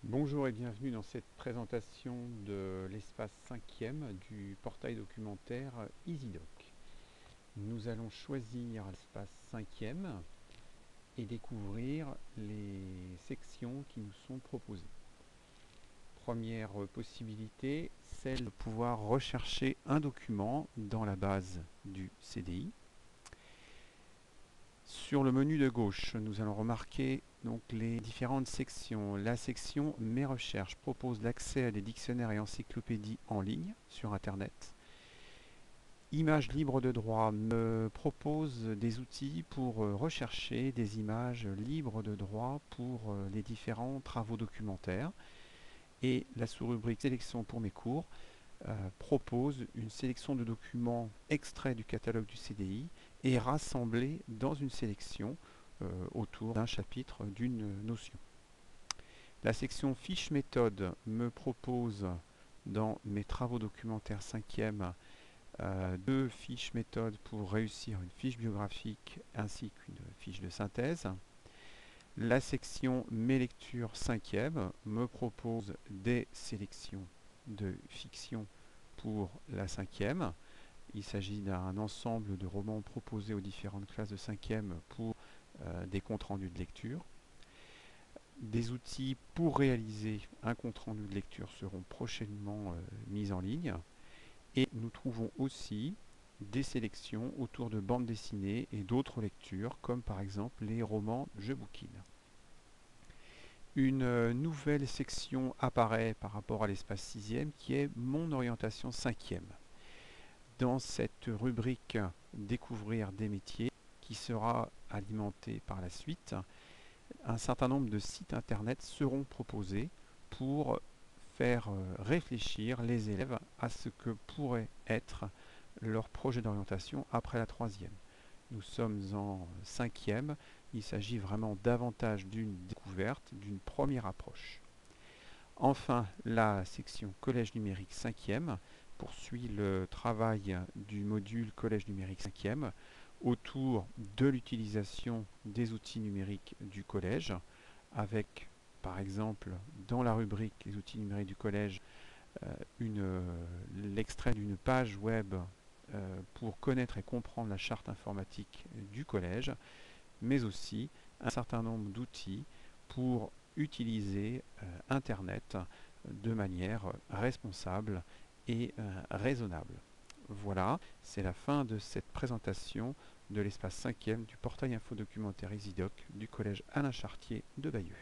Bonjour et bienvenue dans cette présentation de l'espace 5e du portail documentaire EasyDoc. Nous allons choisir l'espace 5e et découvrir les sections qui nous sont proposées. Première possibilité, celle de pouvoir rechercher un document dans la base du CDI. Sur le menu de gauche, nous allons remarquer donc les différentes sections. La section Mes recherches propose l'accès à des dictionnaires et encyclopédies en ligne sur Internet. Images libres de droit me propose des outils pour rechercher des images libres de droit pour les différents travaux documentaires. Et la sous-rubrique Sélection pour mes cours propose une sélection de documents extraits du catalogue du CDI et rassemblés dans une sélection autour d'un chapitre d'une notion. La section Fiches méthode me propose dans mes travaux documentaires 5e deux fiches méthode pour réussir une fiche biographique ainsi qu'une fiche de synthèse. La section Mes lectures 5e me propose des sélections de fiction pour la 5e. Il s'agit d'un ensemble de romans proposés aux différentes classes de 5e pour des comptes rendus de lecture. Des outils pour réaliser un compte rendu de lecture seront prochainement mis en ligne. Et nous trouvons aussi des sélections autour de bandes dessinées et d'autres lectures, comme par exemple les romans Je bouquine. Une nouvelle section apparaît par rapport à l'espace 6e qui est Mon orientation 5e. Dans cette rubrique Découvrir des métiers, qui sera alimentée par la suite, un certain nombre de sites internet seront proposés pour faire réfléchir les élèves à ce que pourrait être leur projet d'orientation après la 3e. Nous sommes en 5e, il s'agit vraiment davantage d'une découverte, d'une première approche. Enfin, la section Collège numérique 5e poursuit le travail du module Collège numérique 5e autour de l'utilisation des outils numériques du collège, avec par exemple dans la rubrique Les outils numériques du collège l'extrait d'une page web pour connaître et comprendre la charte informatique du collège, mais aussi un certain nombre d'outils pour utiliser Internet de manière responsable et raisonnable. Voilà, c'est la fin de cette présentation de l'espace 5e du portail infodocumentaire EasyDoc du collège Alain Chartier de Bayeux.